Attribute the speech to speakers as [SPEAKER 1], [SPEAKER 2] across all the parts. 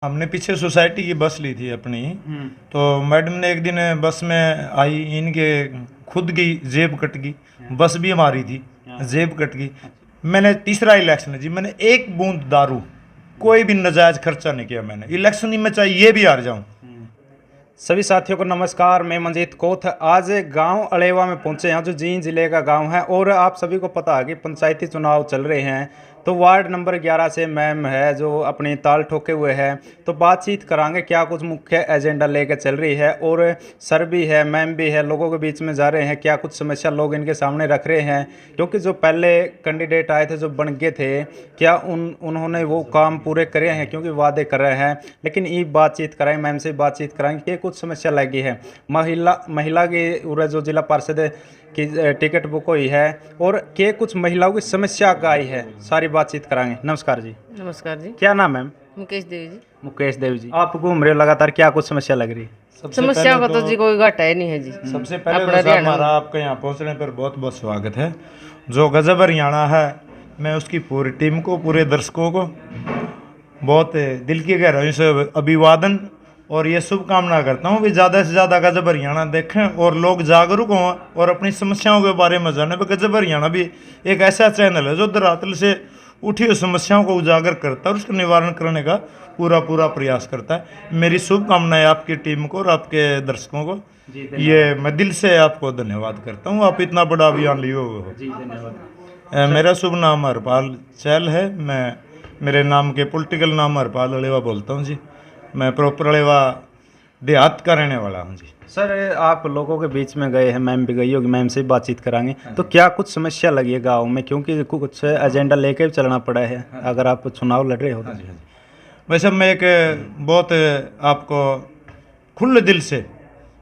[SPEAKER 1] हमने पीछे सोसाइटी की बस ली थी अपनी। तो मैडम ने एक दिन बस में आई, इनके खुद की जेब कट गई, बस भी हमारी थी, जेब कट गई। मैंने तीसरा इलेक्शन है जी, मैंने एक बूंद दारू कोई भी नाजायज खर्चा नहीं किया। मैंने इलेक्शन ही में चाहे ये भी हार जाऊं।
[SPEAKER 2] सभी साथियों को नमस्कार, मैं मंजीत कोथ आज गांव अलेवा में पहुंचे हैं जो जींद जिले का गांव है। और आप सभी को पता है कि पंचायती चुनाव चल रहे हैं, तो वार्ड नंबर 11 से मैम है जो अपनी ताल ठोके हुए हैं। तो बातचीत करांगे क्या कुछ मुख्य एजेंडा लेकर चल रही है, और सर भी है, मैम भी है, लोगों के बीच में जा रहे हैं, क्या कुछ समस्या लोग इनके सामने रख रहे हैं। क्योंकि जो पहले कैंडिडेट आए थे, जो बन गए थे, क्या उन्होंने वो काम पूरे करे हैं, क्योंकि वादे कर रहे हैं। लेकिन ये बातचीत कराएं, मैम से बातचीत कराएंगे कि कुछ समस्या लगी है। महिला की जो जिला पार्षद की टिकट बुक हुई है, और के कुछ महिलाओं की समस्या का आई है, सारी बातचीत कराएंगे। नमस्कार जी।
[SPEAKER 3] नमस्कार जी।
[SPEAKER 2] क्या नाम है?
[SPEAKER 3] मुकेश देवी जी।
[SPEAKER 2] मुकेश देवी जी। आप घूम रहे हो लगातार, क्या कुछ समस्या लग रही है?
[SPEAKER 3] समस्या का तो जी कोई घाटा है नहीं है जी।
[SPEAKER 1] सबसे पहले तो साहब हमारा आपके यहाँ पहुँचने पर बहुत बहुत स्वागत है। जो गजब हरियाणा है, मैं उसकी पूरी टीम को, पूरे दर्शकों को बहुत दिल की गहराई से अभिवादन और ये शुभकामना करता हूँ कि ज़्यादा से ज़्यादा गजब हरियाणा देखें और लोग जागरूक हों और अपनी समस्याओं के बारे में जानें। गजब हरियाणा भी एक ऐसा चैनल है जो धरातल से उठी हुई समस्याओं को उजागर करता है और उसका निवारण करने का पूरा प्रयास करता है। मेरी शुभकामनाएं आपकी टीम को और आपके दर्शकों को। ये मैं दिल से आपको धन्यवाद करता हूँ, आप इतना बड़ा अभियान लिए हुए हो।
[SPEAKER 2] जी धन्यवाद।
[SPEAKER 1] मेरा शुभ नाम हरपाल चैल है। मैं मेरे नाम के पॉलिटिकल नाम हरपाल अलेवा बोलता हूँ जी। मैं प्रॉपर अलेवा देहात का रहने वाला हूँ जी।
[SPEAKER 2] सर, आप लोगों के बीच में गए हैं, मैम भी गई होगी, मैम से भी बातचीत कराएंगे। तो क्या कुछ समस्या लगी है गाँव में, क्योंकि कुछ एजेंडा लेके भी चलना पड़ा है अगर आप चुनाव लड़ रहे हो तो।
[SPEAKER 1] वैसे मैं एक बहुत आपको खुले दिल से,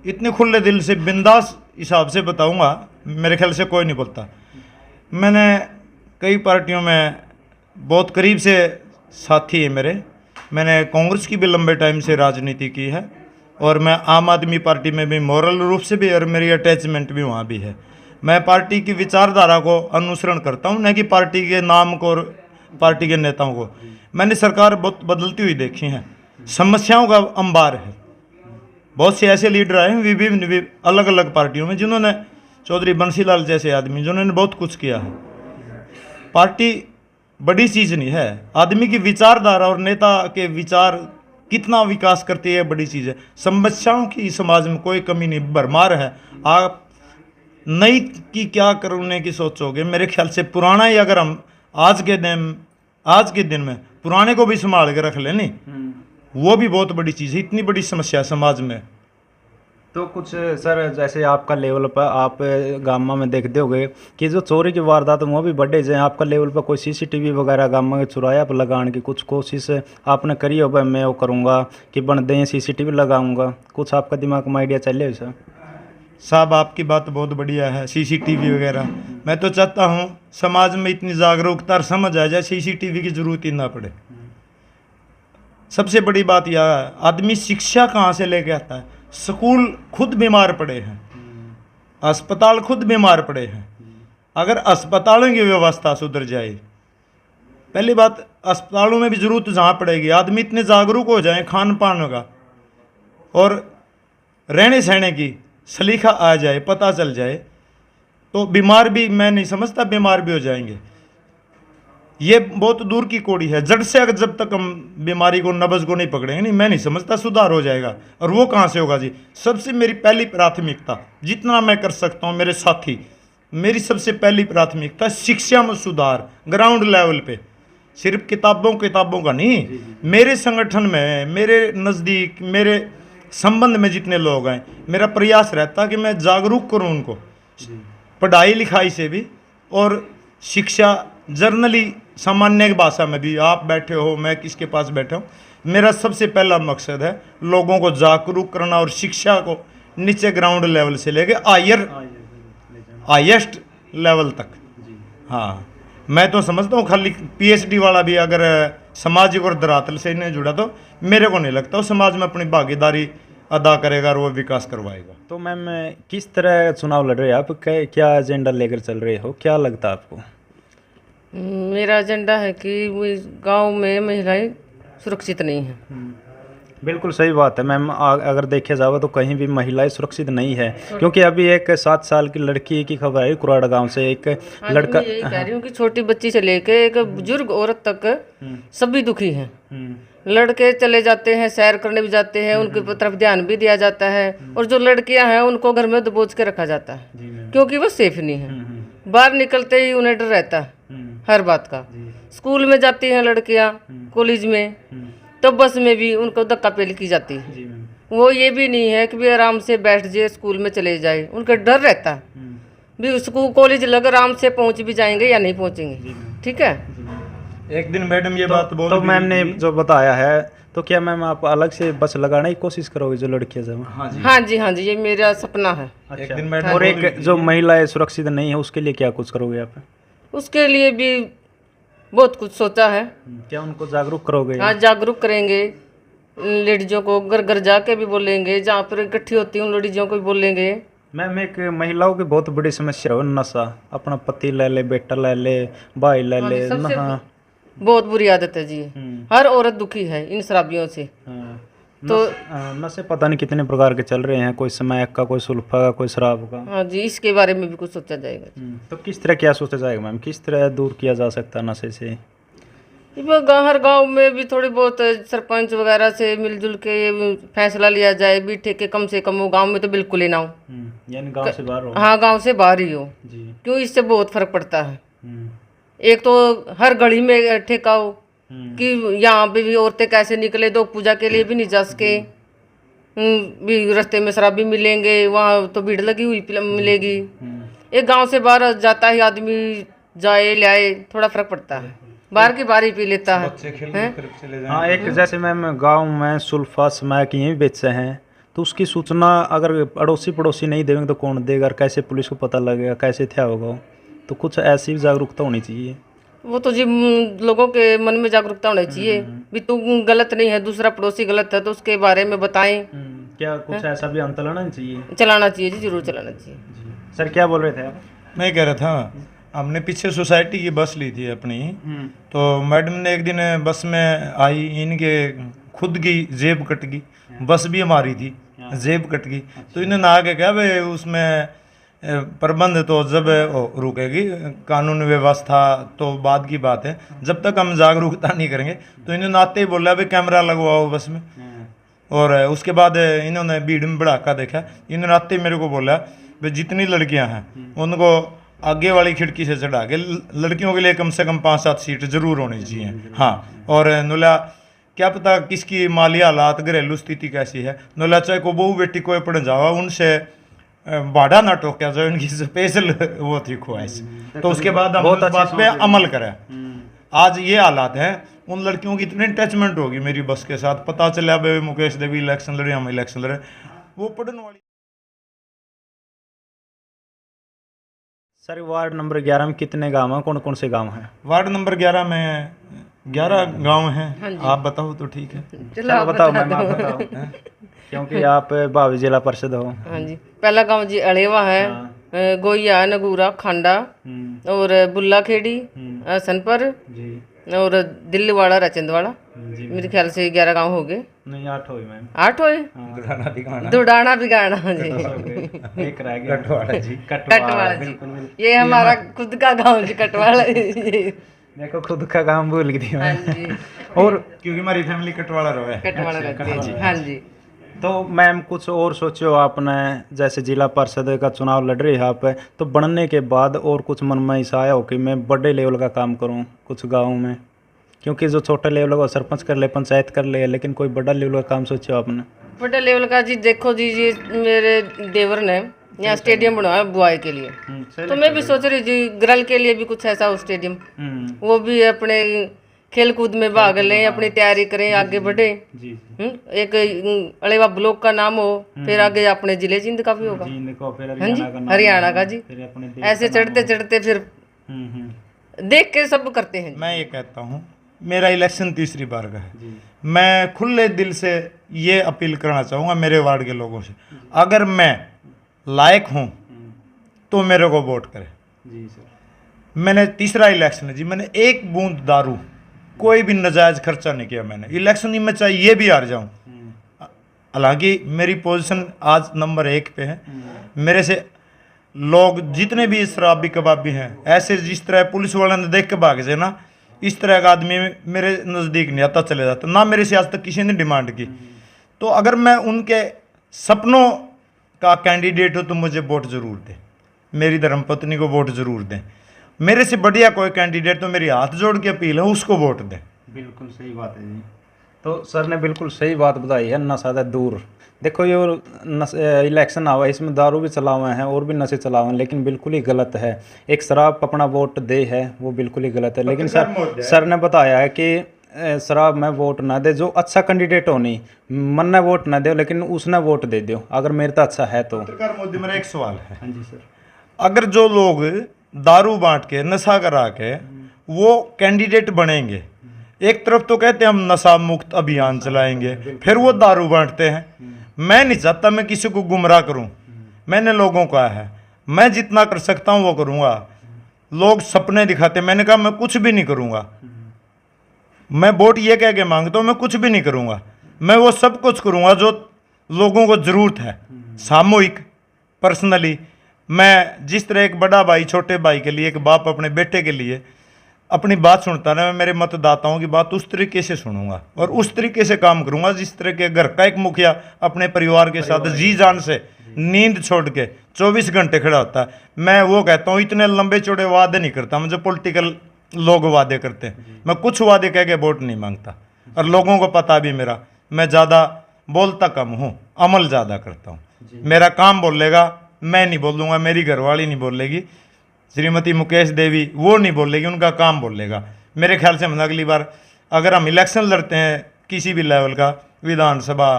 [SPEAKER 1] इतने खुले दिल से बिंदास हिसाब से बताऊंगा, मेरे ख्याल से कोई नहीं बोलता। मैंने कई पार्टियों में बहुत करीब से साथी है मेरे। मैंने कांग्रेस की भी लंबे टाइम से राजनीति की है और मैं आम आदमी पार्टी में भी मॉरल रूप से भी, और मेरी अटैचमेंट भी वहाँ भी है। मैं पार्टी की विचारधारा को अनुसरण करता हूँ, न कि पार्टी के नाम को और पार्टी के नेताओं को। मैंने सरकार बहुत बदलती हुई देखी है, समस्याओं का अंबार है। बहुत से ऐसे लीडर आए हैं विभिन्न अलग अलग पार्टियों में, जिन्होंने, चौधरी बंसीलाल जैसे आदमी, जिन्होंने बहुत कुछ किया है। पार्टी बड़ी चीज़ नहीं है, आदमी की विचारधारा और नेता के विचार कितना विकास करती है, बड़ी चीज़ है। समस्याओं की समाज में कोई कमी नहीं, भरमार है। आप नई की क्या करने की सोचोगे? मेरे ख्याल से पुराना ही अगर हम आज के दिन में पुराने को भी संभाल के रख लें, नहीं, वो भी बहुत बड़ी चीज़ है। इतनी बड़ी समस्या समाज में।
[SPEAKER 2] तो कुछ सर, जैसे आपका लेवल पर आप गामा में देखते होगे कि जो चोरी की वारदात वो भी बढ़े जाए, आपका लेवल पर कोई सीसीटीवी वगैरह गामा में चुराया पर लगाने की कुछ कोशिश आपने करी हो? भाई मैं वो करूँगा कि बन दें सीसीटीवी लगाऊंगा, कुछ आपका दिमाग में आइडिया चले हो सर?
[SPEAKER 1] साहब आपकी बात बहुत बढ़िया है, सीसीटीवी वगैरह। मैं तो चाहता हूँ समाज में इतनी जागरूकता और समझ आ जाए, सीसीटीवी की जरूरत ही ना पड़े। सबसे बड़ी बात यह है, आदमी शिक्षा कहाँ से लेके आता है? स्कूल खुद बीमार पड़े हैं, अस्पताल खुद बीमार पड़े हैं। अगर अस्पतालों की व्यवस्था सुधर जाए, पहली बात, अस्पतालों में भी जरूरत जहाँ पड़ेगी, आदमी इतने जागरूक हो जाए खान पान का और रहने सहने की सलीका आ जाए, पता चल जाए, तो बीमार भी, मैं नहीं समझता बीमार भी हो जाएंगे। ये बहुत दूर की कौड़ी है। जड़ से अगर जब तक हम बीमारी को, नब्ज को नहीं पकड़ेंगे, नहीं, मैं नहीं समझता सुधार हो जाएगा। और वो कहाँ से होगा जी? सबसे मेरी पहली प्राथमिकता, जितना मैं कर सकता हूँ मेरे साथी, मेरी सबसे पहली प्राथमिकता शिक्षा में सुधार, ग्राउंड लेवल पे। सिर्फ किताबों का नहीं, मेरे संगठन में, मेरे नज़दीक, मेरे संबंध में जितने लोग हैं, मेरा प्रयास रहता कि मैं जागरूक करूँ उनको, पढ़ाई लिखाई से भी और शिक्षा जर्नली सामान्य भाषा में भी। आप बैठे हो, मैं किसके पास बैठा हूँ, मेरा सबसे पहला मकसद है लोगों को जागरूक करना और शिक्षा को नीचे ग्राउंड लेवल से लेके हाईएस्ट लेवल तक। हाँ, मैं तो समझता हूँ खाली पीएचडी वाला भी अगर सामाजिक और धरातल से नहीं जुड़ा, तो मेरे को नहीं लगता वो समाज में अपनी भागीदारी अदा करेगा और वो विकास करवाएगा।
[SPEAKER 2] तो मैम, किस तरह चुनाव लड़ रहे हैं आप? क्या एजेंडा लेकर चल रहे हो, क्या लगता है आपको?
[SPEAKER 3] मेरा एजेंडा है कि गांव में महिलाएं सुरक्षित नहीं हैं।
[SPEAKER 2] बिल्कुल सही बात है मैम। अगर देखे जाओ तो कहीं भी महिलाएं सुरक्षित नहीं है, क्योंकि अभी एक 7 साल की लड़की की खबर है कुराड़ा गांव से। एक
[SPEAKER 3] हाँ
[SPEAKER 2] लड़का
[SPEAKER 3] जी, मैं यही कह रही हूँ कि छोटी बच्ची से लेके एक बुजुर्ग औरत तक सभी दुखी हैं। लड़के चले जाते हैं, सैर करने भी जाते हैं, उनकी तरफ ध्यान भी दिया जाता है, और जो लड़कियां हैं उनको घर में दबोच के रखा जाता है क्योंकि वो सेफ नहीं है। बाहर निकलते ही उन्हें डर रहता है हर बात का। स्कूल में जाती हैं लड़कियां, कॉलेज में, तो बस में भी उनको धक्का पेल की जाती है। वो ये भी नहीं है कि भी आराम से बैठ जाए, स्कूल में चले जाए, उनका डर रहता है भी स्कूल कॉलेज लग आराम से पहुंच भी जाएंगे या नहीं पहुंचेंगे। ठीक है।
[SPEAKER 1] एक दिन मैडम ये बात बोल
[SPEAKER 2] तो
[SPEAKER 1] भी
[SPEAKER 2] मैम ने
[SPEAKER 1] रही थी।
[SPEAKER 2] जो बताया है, तो क्या मैम आप अलग से बस लगाने की कोशिश करोगे जो लड़कियां जब?
[SPEAKER 1] हाँ जी,
[SPEAKER 3] हाँ जी, हाँ जी, ये मेरा सपना है।
[SPEAKER 1] एक दिन मैडम
[SPEAKER 2] और
[SPEAKER 1] बोल रही
[SPEAKER 2] एक
[SPEAKER 1] थी।
[SPEAKER 2] जो महिलाएं सुरक्षित नहीं है उसके लिए क्या कुछ करोगे आप?
[SPEAKER 3] उसके लिए भी बहुत कुछ सोचा है।
[SPEAKER 2] क्या उनको जागरूक करोगे?
[SPEAKER 3] हाँ, जागरूक करेंगे लेडीजों को, घर घर जाके भी बोलेंगे, जहाँ पर इकट्ठी होती हैं उन लेडीजों को भी बोलेंगे।
[SPEAKER 2] मैम एक महिलाओं की बहुत बड़ी समस्या है नशा। अपना पति ले ले, बेटा ले ले, भाई ले ले।
[SPEAKER 3] सबसे
[SPEAKER 2] हाँ,
[SPEAKER 3] बहुत बुरी आदत है जी ये। हर औरत दुखी है इन शराबियों से।
[SPEAKER 2] हाँ।
[SPEAKER 3] तो
[SPEAKER 2] नशे पता नहीं कितने प्रकार के चल रहे हैं, कोई स्मैक का, कोई सुल्फा का, कोई शराब का।
[SPEAKER 3] हाँ जी, इसके बारे में भी कुछ सोचा जाएगा।
[SPEAKER 2] तो किस तरह क्या सोचा जाएगा मैम, किस तरह दूर किया जा सकता है नशे से?
[SPEAKER 3] हर गांव में भी थोड़ी बहुत सरपंच वगैरह से मिलजुल के ये फैसला लिया जाए भी ठेके कम से कम हो। गांव में तो बिल्कुल ही ना हो।
[SPEAKER 2] यानी गांव से बाहर हो।
[SPEAKER 3] हाँ, गांव से बाहर ही हो।
[SPEAKER 2] जी।
[SPEAKER 3] क्यों, इससे बहुत फर्क पड़ता है। एक तो हर गली में ठेका हो कि यहाँ पे भी औरतें कैसे निकले, दो पूजा के लिए भी नहीं जा सके। भी रास्ते में शराबी मिलेंगे, वहाँ तो भीड़ लगी हुई मिलेगी। एक गांव से बाहर जाता ही आदमी जाए ले आए, थोड़ा फर्क पड़ता है। बाहर की बाहर ही पी लेता है। हैं?
[SPEAKER 2] हाँ, एक जैसे मैम गांव में सुल्फा स्मैक ये भी बेचते हैं, तो उसकी सूचना अगर अड़ोसी पड़ोसी नहीं देंगे तो कौन देगा? कैसे पुलिस को पता लगेगा? कैसे क्या होगा? तो कुछ ऐसी जागरूकता होनी चाहिए।
[SPEAKER 3] वो तो जी लोगों के मन में जागरूकता होनी चाहिए भी तू गलत नहीं है, दूसरा पड़ोसी गलत है तो उसके बारे में बताएं।
[SPEAKER 2] क्या कुछ ऐसा भी अंतलना चाहिए?
[SPEAKER 3] चलाना चाहिए जी, जरूर चलाना चाहिए।
[SPEAKER 2] सर क्या बोल रहे थे आप?
[SPEAKER 1] मैं कह रहा था, हमने पीछे सोसाइटी की बस ली थी अपनी, तो मैडम ने एक दिन बस में आई, इनके खुद की जेब कट गई, बस भी हमारी थी, जेब कट गई। तो इन्होंने आगे कहा भाई उसमें प्रबंध तो जब रुकेगी, कानून व्यवस्था तो बाद की बात है, जब तक हम जागरूकता नहीं करेंगे। तो इन्होंने आते ही बोला भाई कैमरा लगवाओ बस में। और उसके बाद इन्होंने भीड़ में बढ़ाका देखा। इन्होंने आते ही मेरे को बोला भाई जितनी लड़कियां हैं उनको आगे वाली खिड़की से चढ़ा के, लड़कियों के लिए कम से कम 5-7 सीट जरूर होनी चाहिए। हाँ, और नोला क्या पता किसकी माली हालात, घरेलू स्थिति कैसी है, नोला चाहे को बहू बेटी कोई पड़ जावा, उनसे भाड़ा ना टोका जाए, उनकी स्पेशल वो थी ख्वाहिश। तो उसके बाद हम उस बात पे अमल करें। आज ये हालात हैं, उन लड़कियों की इतनी अटैचमेंट होगी मेरी बस के साथ, पता चला भाई मुकेश देवी इलेक्शन लड़े, हम इलेक्शन लड़े, वो पढ़ने वाली।
[SPEAKER 2] सर वार्ड नंबर 11 में कितने गांव हैं, कौन कौन से गांव हैं?
[SPEAKER 1] वार्ड नंबर 11 में 11 गांव हैं। आप बताओ तो ठीक है।
[SPEAKER 3] चलो आप
[SPEAKER 2] बताओ
[SPEAKER 3] बता
[SPEAKER 2] मैम, आप
[SPEAKER 3] दो।
[SPEAKER 2] बताओ क्योंकि आप भावी जिला परिषद हो।
[SPEAKER 3] हाँ जी, पहला गांव जी अड़ेवा है, गोइया, नगूरा, खांडा और बुल्ला खेड़ी, सनपर
[SPEAKER 2] जी
[SPEAKER 3] और दिल्लीवाड़ा, रचंदवाड़ा। मेरे ख्याल से 11 गांव हो गए।
[SPEAKER 2] नहीं 8 हुई मैम।
[SPEAKER 3] 8 हुए। दुडाना बिगाना जी,
[SPEAKER 2] एक रह गया कटवाड़ा जी।
[SPEAKER 3] कटवाड़ा जी,
[SPEAKER 2] बिल्कुल।
[SPEAKER 3] ये हमारा खुद का गांव जी, कटवाड़ा।
[SPEAKER 2] देखो खुद का काम भूल गई थी
[SPEAKER 3] हाँ
[SPEAKER 2] मैं।
[SPEAKER 3] जी,
[SPEAKER 2] और
[SPEAKER 1] क्योंकि हमारी फैमिली कटवाड़ा रहा है।
[SPEAKER 3] कटवाड़ा रहते हैं जी। हाँ जी।
[SPEAKER 2] तो मैम कुछ और सोचो आपने, जैसे जिला परिषद का चुनाव लड़ रही है आप, तो बनने के बाद और कुछ मन में ऐसा आया हो कि मैं बड़े लेवल का काम करूं कुछ गाँव में? क्योंकि जो छोटे लेवल का सरपंच कर ले, पंचायत कर ले, लेकिन कोई बड़ा लेवल का काम सोचो आपने?
[SPEAKER 3] बड़ा लेवल का जी देखो जी, ये मेरे देवर ने यहाँ स्टेडियम बनवाया बुआई के लिए, तो मैं भी सोच रही जी ग्रल के लिए भी कुछ ऐसा हो स्टेडियम, वो भी अपने खेल कूद में भाग लें, अपनी तैयारी करें, आगे बढ़े।
[SPEAKER 2] जी
[SPEAKER 3] एक अलेवा ब्लॉक का नाम हो, फिर आगे अपने जिले जिंद का भी होगा। हाँ जी, हरियाणा का जी। ऐसे चढ़ते चढ़ते फिर देख के सब करते हैं।
[SPEAKER 1] मैं ये कहता हूँ, मेरा इलेक्शन तीसरी बार का है, मैं खुले दिल से ये अपील करना चाहूँगा मेरे वार्ड के लोगों से, अगर मैं लायक हूँ तो मेरे को वोट करें।
[SPEAKER 2] जी सर।
[SPEAKER 1] मैंने तीसरा इलेक्शन है जी, मैंने एक बूंद दारू कोई भी नजायज खर्चा नहीं किया। मैंने इलेक्शन में चाहे ये भी हार जाऊं, हालांकि मेरी पोजीशन आज नंबर 1 पे है। मेरे से लोग जितने भी शराबी कबाबी हैं, ऐसे जिस तरह पुलिस वाले ने देख के भाग से ना, इस तरह का आदमी मेरे नज़दीक नहीं आता, चले जाता ना। मेरे से आज तक किसी ने डिमांड की। तो अगर मैं उनके सपनों का कैंडिडेट हूँ तो मुझे वोट ज़रूर दें, मेरी धर्मपत्नी को वोट ज़रूर दें। मेरे से बढ़िया कोई कैंडिडेट तो मेरी हाथ जोड़ के अपील है, उसको वोट दें।
[SPEAKER 2] बिल्कुल सही बात है जी। तो सर ने बिल्कुल सही बात बताई है, नशा से दूर। देखो ये इलेक्शन आवा, इसमें दारू भी चला हुए हैं और भी नशे चला हुए हैं, लेकिन बिल्कुल ही गलत है। एक शराब अपना वोट दे है वो बिल्कुल ही गलत है। लेकिन सर ने बताया है कि शराब में वोट ना दे, जो अच्छा कैंडिडेट हो नहीं, मन ने वोट ना दे लेकिन उसने वोट दे दो अगर मेरे तो अच्छा है तो।
[SPEAKER 1] पत्रकार मोदी, मेरा एक सवाल है।
[SPEAKER 2] हाँ जी सर।
[SPEAKER 1] अगर जो लोग दारू बांट के नशा करा के वो कैंडिडेट बनेंगे, एक तरफ तो कहते हैं हम नशा मुक्त अभियान चलाएंगे, फिर वो दारू बांटते हैं। मैं नहीं चाहता मैं किसी को गुमराह करूं। मैंने लोगों को है, मैं जितना कर सकता हूं वो करूंगा। लोग सपने दिखाते, मैंने कहा मैं कुछ भी नहीं करूंगा। मैं वोट ये कह के मांगता हूं मैं कुछ भी नहीं करूंगा। मैं वो सब कुछ करूंगा जो लोगों को जरूरत है, सामूहिक। पर्सनली मैं जिस तरह एक बड़ा भाई छोटे भाई के लिए, एक बाप अपने बेटे के लिए अपनी बात सुनता ना, मैं मेरे मतदाताओं की बात उस तरीके से सुनूंगा और उस तरीके से काम करूंगा जिस तरह के घर का एक मुखिया अपने परिवार के साथ जी जान से नींद छोड़ के 24 घंटे खड़ा होता है। मैं वो कहता हूँ इतने लंबे चौड़े वादे नहीं करता मुझे पॉलिटिकल लोग वादे करते हैं। मैं कुछ वादे कह के वोट नहीं मांगता और लोगों को पता भी मेरा, मैं ज़्यादा बोलता कम हूँ, अमल ज़्यादा करता हूँ। मेरा काम बोलेगा, मैं नहीं बोलूँगा, मेरी घरवाली नहीं बोलेगी, श्रीमती मुकेश देवी वो नहीं बोलेगी, उनका काम बोलेगा। मेरे ख्याल से हम अगली बार अगर हम इलेक्शन लड़ते हैं किसी भी लेवल का, विधानसभा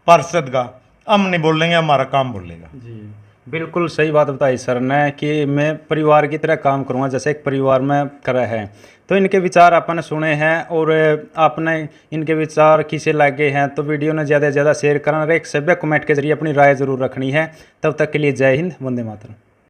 [SPEAKER 1] पार्षद का, हम नहीं बोलेंगे, हमारा काम बोलेगा।
[SPEAKER 2] जी बिल्कुल सही बात बताई सर ने कि मैं परिवार की तरह काम करूंगा जैसे एक परिवार में करा है। तो इनके विचार आपने सुने हैं और आपने इनके विचार किसे लगे हैं तो वीडियो ने ज़्यादा से ज़्यादा शेयर करना और एक सभ्य कमेंट के जरिए अपनी राय ज़रूर रखनी है। तब तक के लिए जय हिंद, वंदे मातरम।